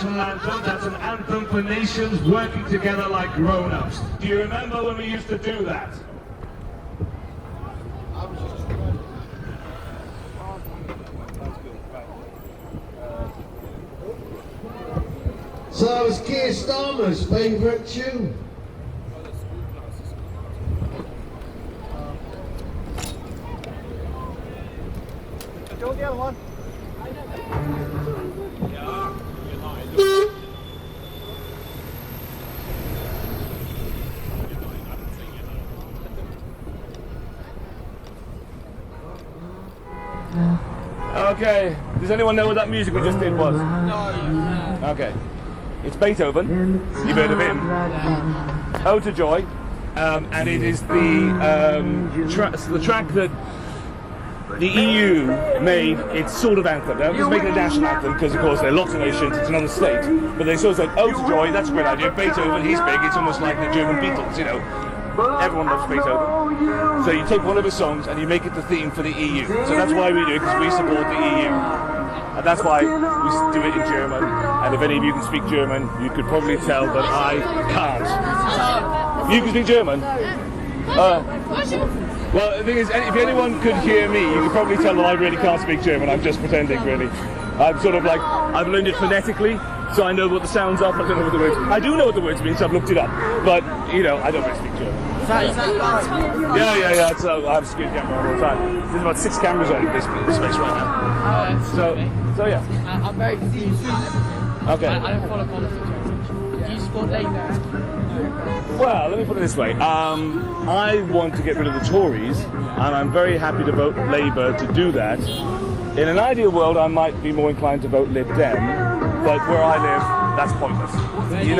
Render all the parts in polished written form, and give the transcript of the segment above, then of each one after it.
national anthem, that's an anthem for nations working together like grown-ups. Do you remember when we used to do that? So that was Keir Starmer's favourite tune. Do the other one. Okay, does anyone know what that music we just did was? No. Okay, it's Beethoven, you've heard of him, Ode to Joy, and it is the track that the EU made its sort of anthem. Now, it's making a national anthem because, of course, there are lots of nations, it's another state, but they sort of said, Ode to Joy, that's a great idea. Beethoven, he's big, it's almost like the German Beatles, you know. Everyone loves Beethoven. So you take one of his songs and you make it the theme for the EU. So that's why we do it, because we support the EU. And that's why we do it in German. And if any of you can speak German, you could probably tell that I can't. You can speak German? Well, the thing is, if anyone could hear me, you could probably tell that I really can't speak German. I'm just pretending, really. I'm sort of like, I've learned it phonetically, so I know what the sounds are, but I don't know what the words. I do know what the words mean, so I've looked it up. But, you know, I don't really speak German. Is that Yeah. I have a security camera all the time. There's about 6 cameras on this space right now. So yeah. I'm very confused. Okay. I don't follow politics. support Labour? Well, let me put it this way. I want to get rid of the Tories, and I'm very happy to vote Labour to do that. In an ideal world, I might be more inclined to vote Lib Dem, but where I live, that's pointless. You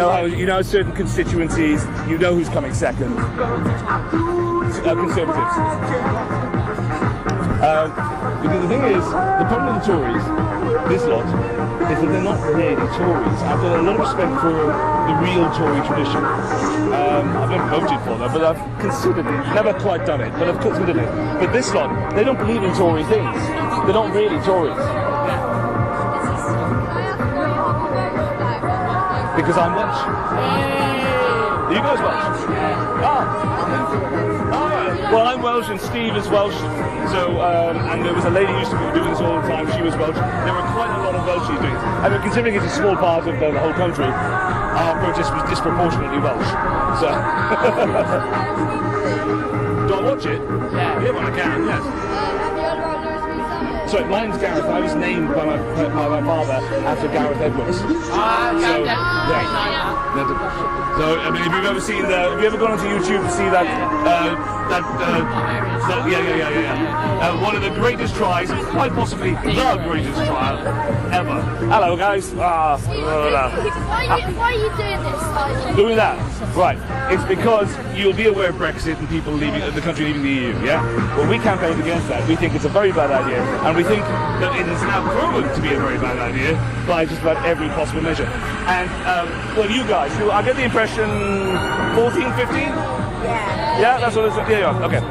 know certain constituencies, you know who's coming second. Conservatives. Because the thing is, the problem with the Tories, this lot, is that they're not really Tories. I've got a lot of respect for the real Tory tradition. I've never voted for them, but I've considered it. Never quite done it, but I've considered it. But this lot, they don't believe in Tory things. They're not really Tories. Because I'm Welsh. Are you guys Welsh? Well, I'm Welsh and Steve is Welsh. So, and there was a lady who used to be doing this all the time. She was Welsh. There were quite a lot of Welshies doing it. I mean, considering it's a small part of the whole country, our protest was disproportionately Welsh. So, do I watch it? Yeah, well, I can. Yes. Sorry, my name's Gareth. I was named by my father after Gareth Edwards. So, I mean, if you've ever seen have you ever gone onto YouTube to see that, one of the greatest tries, quite possibly the greatest trial ever. Hello, guys. Why are you doing this? Doing that? Right. It's because you'll be aware of Brexit and people leaving the country, leaving the EU, yeah? Well, we campaigned against that. We think it's a very bad idea, and we think that it is now proven to be a very bad idea by just about every possible measure. And, well, you guys, I get the impression 14, 15? Yeah, that's what it's, yeah, okay.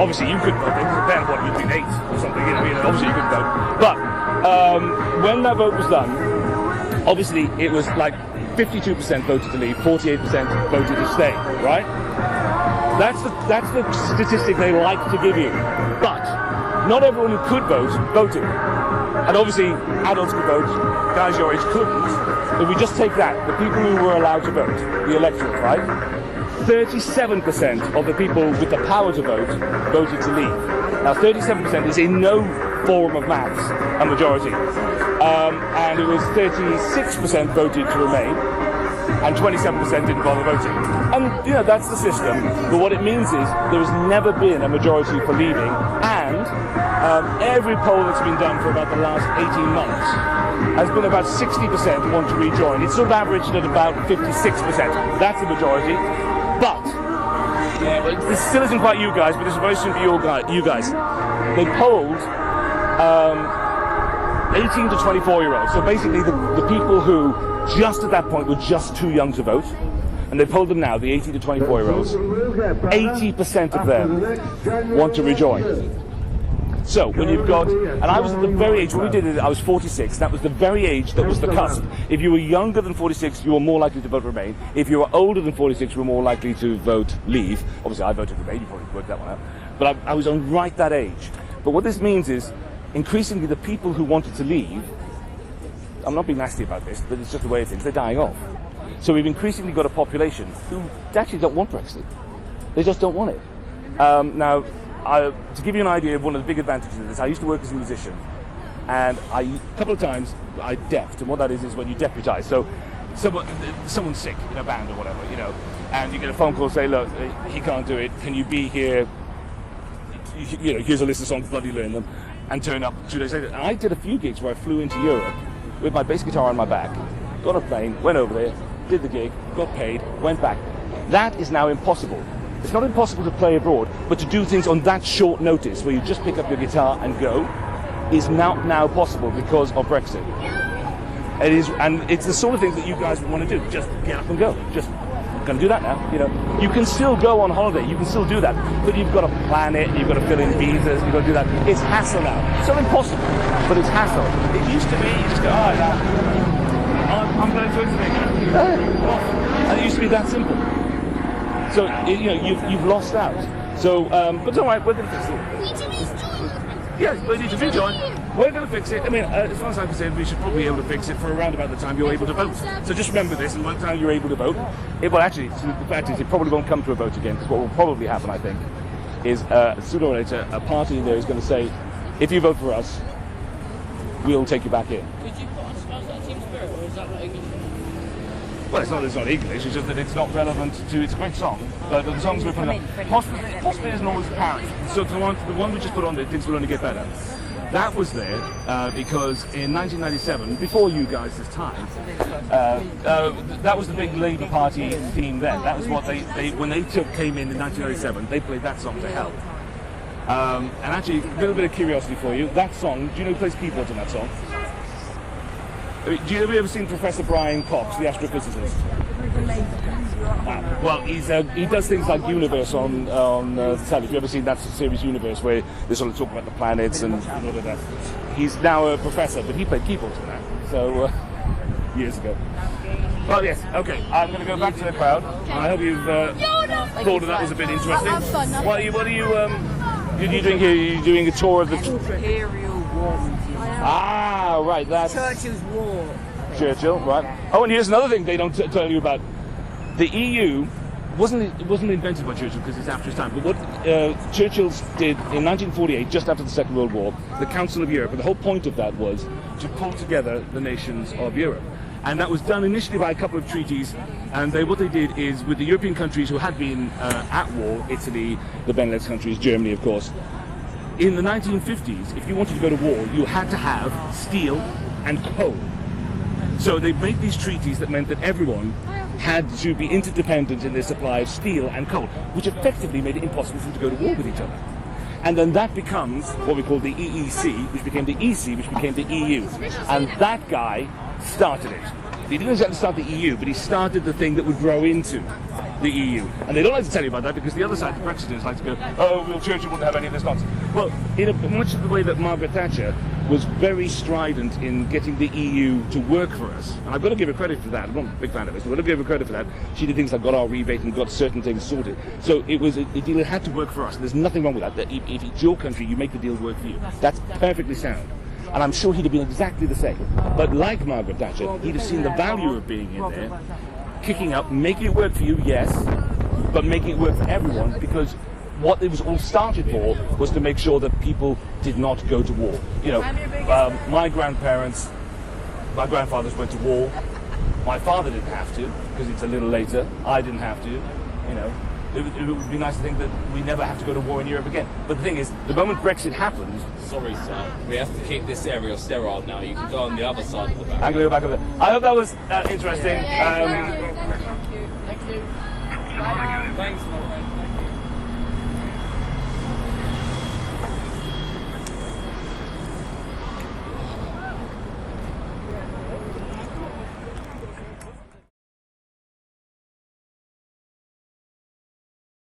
Obviously you couldn't vote, it depends what, you'd been 8 or something, you know, obviously you couldn't vote. But, when that vote was done, obviously it was like 52% voted to leave, 48% voted to stay, right? That's the statistic they like to give you. But not everyone who could vote, voted. And obviously adults could vote, guys your age couldn't. If we just take that, the people who were allowed to vote, the electorate, right? 37% of the people with the power to vote voted to leave. Now 37% is in no form of maths a majority. And it was 36% voted to remain, and 27% didn't bother voting. And, you know, that's the system. But what it means is there has never been a majority for leaving, and every poll that's been done for about the last 18 months has been about 60% want to rejoin. It's sort of averaged at about 56%. That's the majority. But, this still isn't quite you guys, but this is very soon for you guys. They polled 18 to 24-year-olds. So basically the people who just at that point were just too young to vote. And they polled them now, the 18 to 24-year-olds. 80% of them want to rejoin. So when you've got, and I was at the very age, when we did it, I was 46. That was the very age that was the cusp. If you were younger than 46, you were more likely to vote Remain. If you were older than 46, you were more likely to vote Leave. Obviously, I voted Remain. You probably worked that one out. But I was on right that age. But what this means is, increasingly, the people who wanted to leave, I'm not being nasty about this, but it's just the way it is, they're dying off. So we've increasingly got a population who actually don't want Brexit. They just don't want it. Now, to give you an idea of one of the big advantages of this, I used to work as a musician, and a couple of times I deafed, and what that is when you deputise. So someone's sick in a band or whatever, you know, and you get a phone call, say, look, he can't do it, can you be here, you know, here's a list of songs, bloody learn them, and turn up 2 days later. And I did a few gigs where I flew into Europe with my bass guitar on my back, got on a plane, went over there, did the gig, got paid, went back. That is now impossible. It's not impossible to play abroad, but to do things on that short notice, where you just pick up your guitar and go, is now possible because of Brexit. It is, and it's the sort of thing that you guys would want to do. Just get up and go. Just going to do that now. You know, you can still go on holiday. You can still do that, but you've got to plan it. You've got to fill in visas. You've got to do that. It's hassle now. It's not impossible, but it's hassle. It used to be you just go, oh, I'm going to Italy. And it used to be that simple. So you know you've lost out. So but don't worry, we're going to fix it. Yeah, we need to rejoin. We're going to fix it. I mean, as far as I'm concerned, we should probably be able to fix it for around about the time you're able to vote. So just remember this, and by the time you're able to vote, the fact is it probably won't come to a vote again, because what will probably happen, I think, is sooner or later a party in there is going to say, if you vote for us, we'll take you back in. Could you put on that team spirit, or is that not English? Well, it's not that it's not English, it's just that it's not relevant to, it's a great song, but the songs we're putting on, possibly isn't always apparent. So the one we just put on there, Things Will Only Get Better, that was there because in 1997, before you guys' time, that was the big Labour Party theme then. That was what they when they came in 1997, they played that song to help. And actually, a little bit of curiosity for you, that song, do you know who plays keyboards in that song? Have you ever seen Professor Brian Cox, the astrophysicist? Well, he does things like Universe on the telly. Have you ever seen that series Universe, where they sort of talk about the planets and all of that? He's now a professor, but he played keyboards in that, so years ago. Well, yes, okay. I'm going to go back to the crowd. I hope you've thought that was a bit interesting. Have fun. What are you doing here? Are you doing a tour of the? Imperial War Museum. Ah, right. That's Churchill's War. Churchill, right? Oh, and here's another thing they don't tell you about. The EU wasn't invented by Churchill because it's after his time. But what Churchill did in 1948, just after the Second World War, the Council of Europe, and the whole point of that was to pull together the nations of Europe. And that was done initially by a couple of treaties. And what they did is, with the European countries who had been at war, Italy, the Benelux countries, Germany, of course. In the 1950s, if you wanted to go to war, you had to have steel and coal. So they made these treaties that meant that everyone had to be interdependent in their supply of steel and coal, which effectively made it impossible for them to go to war with each other. And then that becomes what we call the EEC, which became the EC, which became the EU. And that guy started it. He didn't exactly start the EU, but he started the thing that would grow into the EU. And they don't like to tell you about that because the other side, the Brexiteers, like to go, oh, well, Churchill wouldn't have any of this nonsense. Well, in much of the way that Margaret Thatcher was very strident in getting the EU to work for us, and I've got to give her credit for that. I'm not a big fan of it, but I've got to give her credit for that. She did things like got our rebate and got certain things sorted. So it was a deal that had to work for us. And there's nothing wrong with that. If it's your country, you make the deal work for you. That's perfectly sound. And I'm sure he'd have been exactly the same. But like Margaret Thatcher, he'd have seen the value of being in there, kicking up, making it work for you, yes, but making it work for everyone, because what it was all started for was to make sure that people did not go to war. You know, my grandfathers went to war. My father didn't have to, because it's a little later. I didn't have to, you know. It would be nice to think that we never have to go to war in Europe again. But the thing is, the moment Brexit happened... Sorry, sir. We have to keep this area sterile now. You can go on the other side of the barrier. I'm going to go back over there. I hope that was interesting. Thank you. Thanks, Lauren.